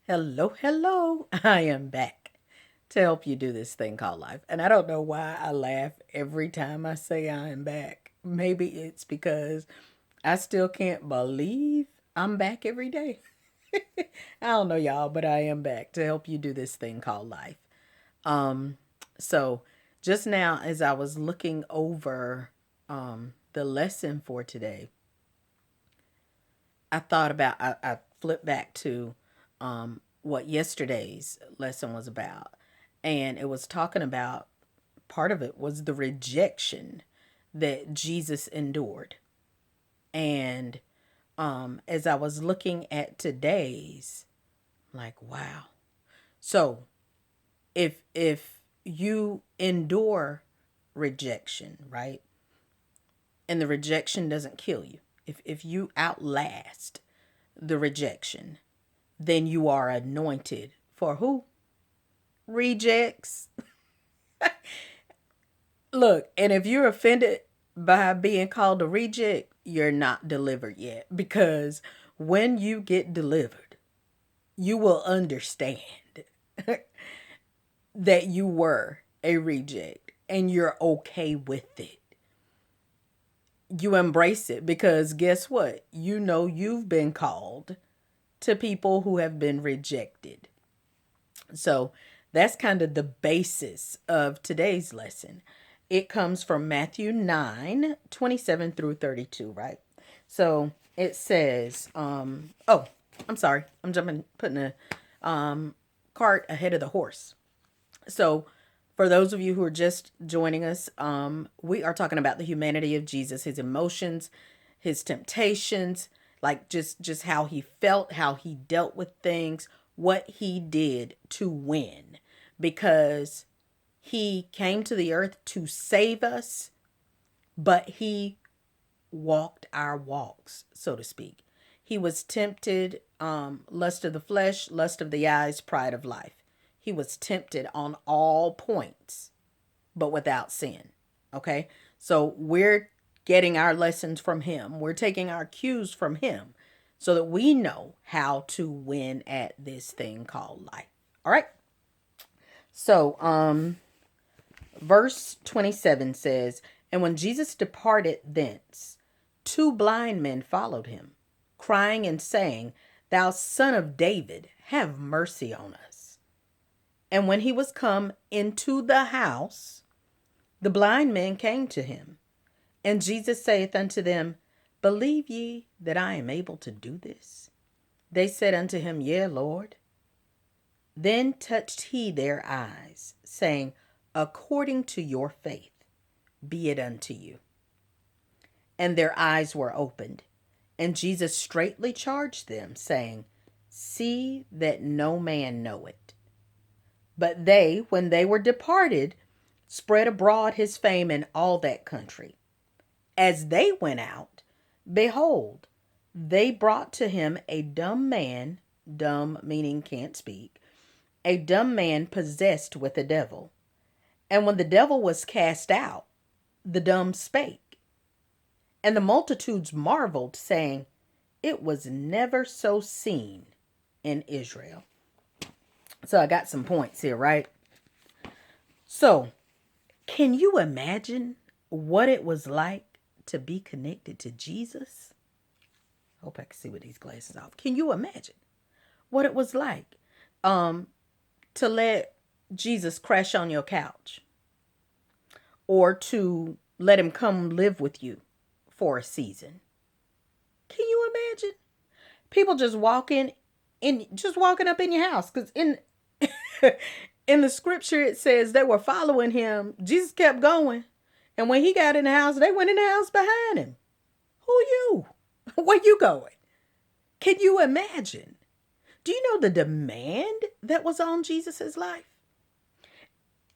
Hello, hello. I am back to help you do this thing called life. And I don't know why I laugh every time I say I am back. Maybe it's because I still can't believe I'm back every day. I don't know, y'all, but I am back to help you do this thing called life. Um, so just now, as I was looking over the lesson for today, I thought about, I flipped back to what yesterday's lesson was about. And it was talking about part of it was the rejection that Jesus endured. And as I was looking at today's, like, wow. So if you endure rejection, right? And the rejection doesn't kill you. If you outlast the rejection, then you are anointed for who? Rejects. Look, and if you're offended by being called a reject, you're not delivered yet. Because when you get delivered, you will understand that you were a reject and you're okay with it. You embrace it because guess what? You know you've been called to people who have been rejected. So that's kind of the basis of today's lesson. It comes from Matthew 9:27 through 32, right? So it says, oh, I'm sorry. I'm putting a cart ahead of the horse. So for those of you who are just joining us, we are talking about the humanity of Jesus, his emotions, his temptations, like just how he felt, how he dealt with things, what he did to win, because he came to the earth to save us, but he walked our walks, so to speak. He was tempted, lust of the flesh, lust of the eyes, pride of life. He was tempted on all points, but without sin. Okay? So we're getting our lessons from him. We're taking our cues from him so that we know how to win at this thing called life. All right? So, verse 27 says, "And when Jesus departed thence, two blind men followed him, crying and saying, Thou son of David, have mercy on us. And when he was come into the house, the blind men came to him. And Jesus saith unto them, Believe ye that I am able to do this? They said unto him, Yea, Lord. Then touched he their eyes, saying, According to your faith, be it unto you. And their eyes were opened. And Jesus straitly charged them, saying, See that no man know it. But they, when they were departed, spread abroad his fame in all that country. As they went out, behold, they brought to him a dumb man, dumb meaning can't speak, a dumb man possessed with a devil. And when the devil was cast out, the dumb spake. And the multitudes marveled, saying, It was never so seen in Israel. So I got some points here, right? So, can you imagine what it was like to be connected to Jesus? Hope I can see with these glasses off. Can you imagine what it was like to let Jesus crash on your couch, or to let him come live with you for a season? Can you imagine? People just walking up in your house, because in in the scripture it says they were following him. Jesus kept going, and when he got in the house, they went in the house behind him. Who you? Where you going? Can you imagine? Do you know the demand that was on Jesus's life?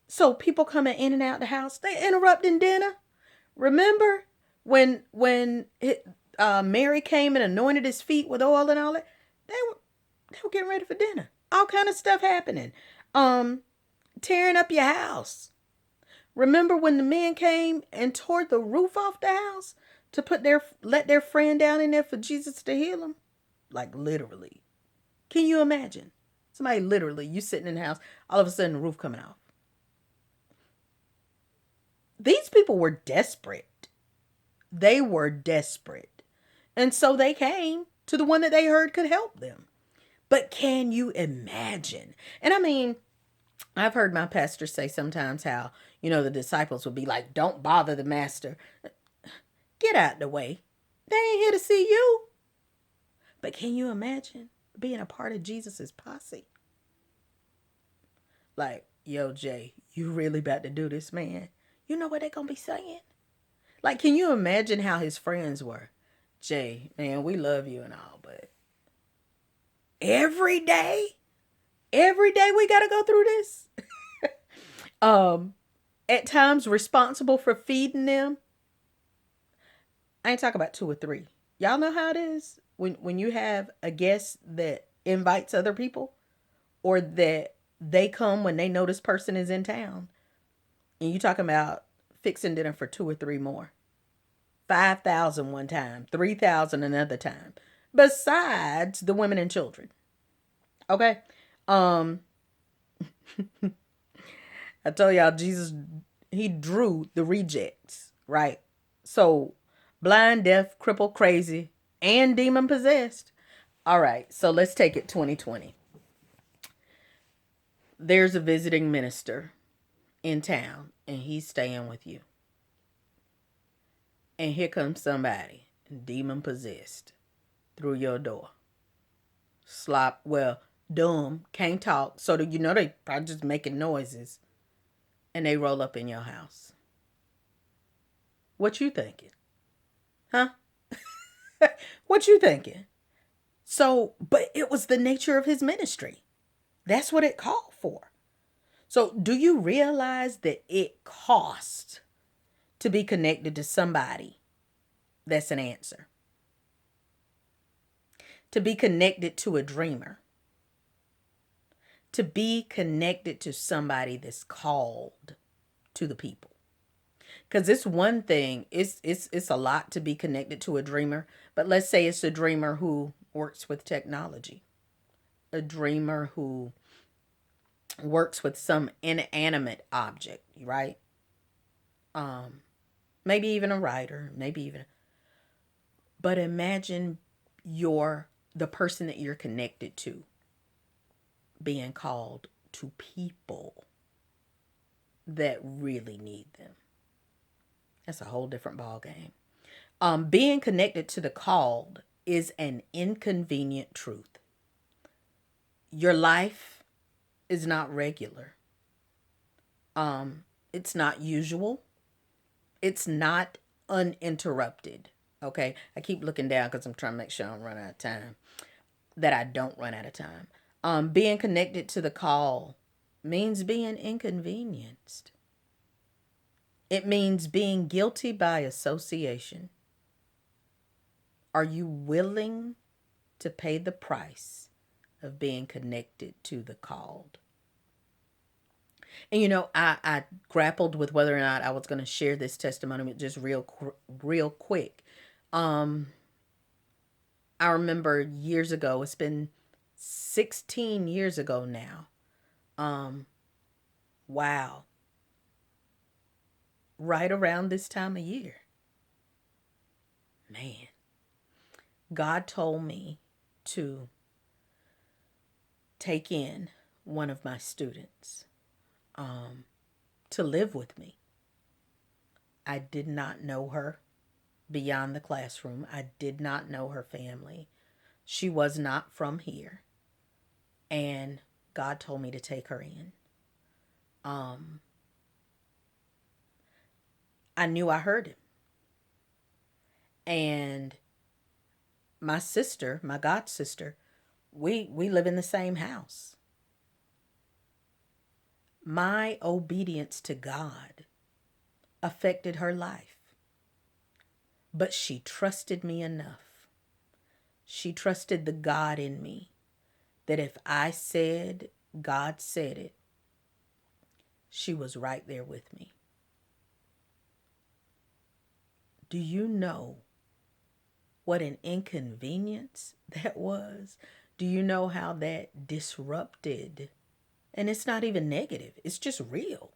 So people coming in and out the house, they interrupting dinner. Remember when Mary came and anointed his feet with oil and all that? They were getting ready for dinner. All kind of stuff happening. Tearing up your house. Remember when the men came and tore the roof off the house to let their friend down in there for Jesus to heal them? Like literally. Can you imagine? Somebody literally, you sitting in the house, all of a sudden the roof coming off. These people were desperate. They were desperate. And so they came to the one that they heard could help them. But can you imagine? And I mean, I've heard my pastor say sometimes how, the disciples would be like, don't bother the master. Get out the way. They ain't here to see you. But can you imagine being a part of Jesus's posse? Like, yo, Jay, you really about to do this, man? You know what they gonna be saying? Like, can you imagine how his friends were? Jay, man, we love you and all, but every day we gotta go through this. At times responsible for feeding them. I ain't talking about 2 or 3. Y'all know how it is when you have a guest that invites other people, or that they come when they know this person is in town, and you talking about fixing dinner for 2 or 3 more. 5,000 one time, 3,000 another time, besides the women and children. Okay. I told y'all Jesus, he drew the rejects, right? So blind, deaf, crippled, crazy, and demon possessed. All right, so let's take it 2020. There's a visiting minister in town, and he's staying with you. And here comes somebody demon possessed through your door. Dumb, can't talk. So that they probably just making noises. And they roll up in your house. What you thinking? Huh? What you thinking? So, but it was the nature of his ministry. That's what it called for. So do you realize that it costs to be connected to somebody that's an answer? To be connected to a dreamer. To be connected to somebody that's called to the people. Because it's one thing, it's a lot to be connected to a dreamer. But let's say it's a dreamer who works with technology. A dreamer who works with some inanimate object, right? Maybe even a writer, but imagine the person that you're connected to being called to people that really need them. That's a whole different ball game. Being connected to the called is an inconvenient truth. Your life is not regular. It's not usual. It's not uninterrupted. Okay, I keep looking down because I'm trying to make sure I don't run out of time. That I don't run out of time. Being connected to the call means being inconvenienced. It means being guilty by association. Are you willing to pay the price of being connected to the called? And I grappled with whether or not I was going to share this testimony just real quick. I remember years ago, it's been 16 years ago now. Wow. Right around this time of year. Man. God told me to take in one of my students to live with me. I did not know her beyond the classroom. I did not know her family. She was not from here. And God told me to take her in. I knew I heard him. And my sister, my god sister, we live in the same house. My obedience to God affected her life. But she trusted me enough. She trusted the God in me that if I said God said it, she was right there with me. Do you know what an inconvenience that was? Do you know how that disrupted? And it's not even negative, it's just real.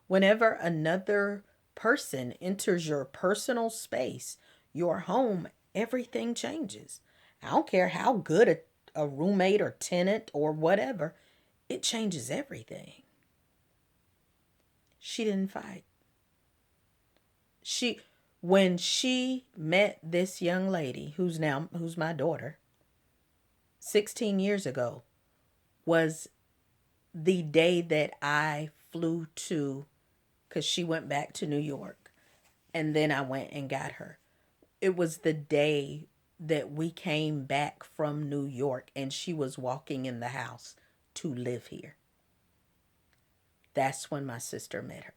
Whenever another person enters your personal space, your home, everything changes. I don't care how good a roommate or tenant or whatever, it changes everything. She didn't fight. She when she met this young lady who's my daughter 16 years ago was the day that I flew to, because she went back to New York and then I went and got her. It was the day that we came back from New York and she was walking in the house to live here. That's when my sister met her.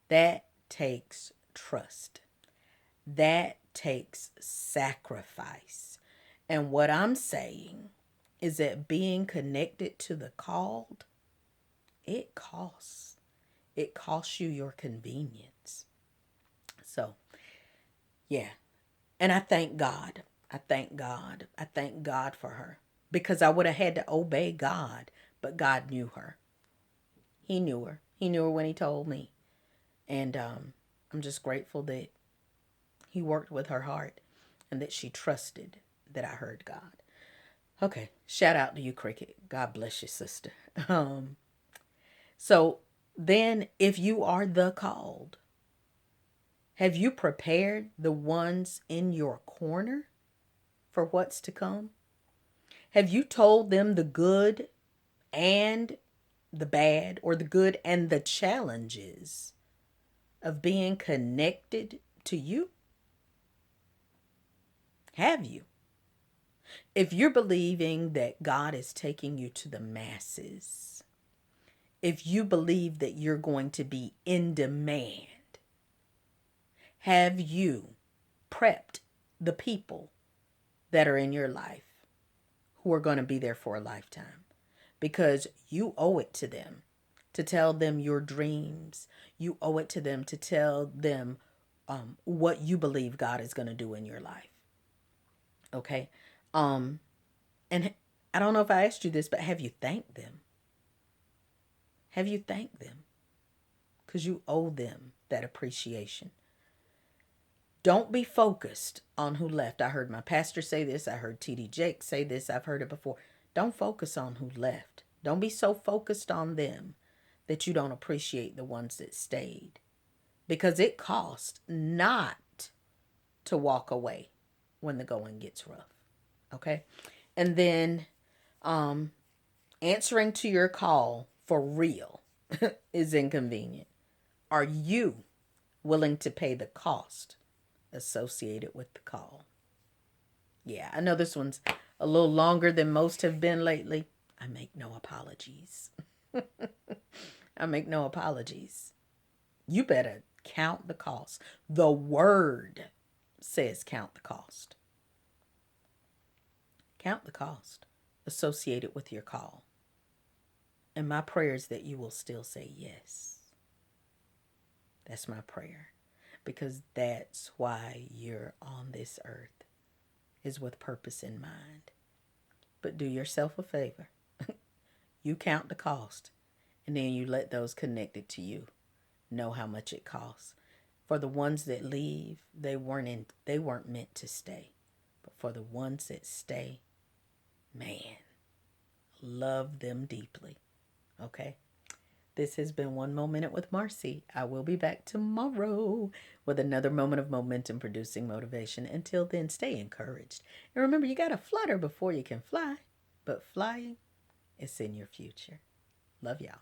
That takes trust. That takes sacrifice. And what I'm saying is that being connected to the called, it costs. It costs you your convenience. So, yeah. And I thank God. I thank God. I thank God for her. Because I would have had to obey God. But God knew her. He knew her. He knew her when he told me. And I'm just grateful that he worked with her heart and that she trusted that I heard God. Okay, shout out to you, Cricket. God bless you, sister. So then, if you are the called, have you prepared the ones in your corner for what's to come? Have you told them the good and the bad, or the good and the challenges of being connected to you? Have you? If you're believing that God is taking you to the masses, if you believe that you're going to be in demand, have you prepped the people that are in your life who are going to be there for a lifetime? Because you owe it to them to tell them your dreams. You owe it to them to tell them what you believe God is going to do in your life. Okay? And I don't know if I asked you this, but have you thanked them? Have you thanked them? Because you owe them that appreciation. Don't be focused on who left. I heard my pastor say this. I heard T.D. Jakes say this. I've heard it before. Don't focus on who left. Don't be so focused on them that you don't appreciate the ones that stayed. Because it costs not to walk away when the going gets rough. Okay? And then answering to your call for real is inconvenient. Are you willing to pay the cost associated with the call? Yeah, I know this one's a little longer than most have been lately. I make no apologies. I make no apologies. You better count the cost. The word says count the cost. Count the cost associated with your call. And my prayer is that you will still say yes. That's my prayer. Because that's why you're on this earth, is with purpose in mind. But do yourself a favor. You count the cost, and then you let those connected to you know how much it costs. For the ones that leave, they weren't meant to stay. But for the ones that stay, man, love them deeply. Okay? This has been One More Minute with Marcy. I will be back tomorrow with another moment of momentum producing motivation. Until then, stay encouraged. And remember, you got to flutter before you can fly. But flying is in your future. Love y'all.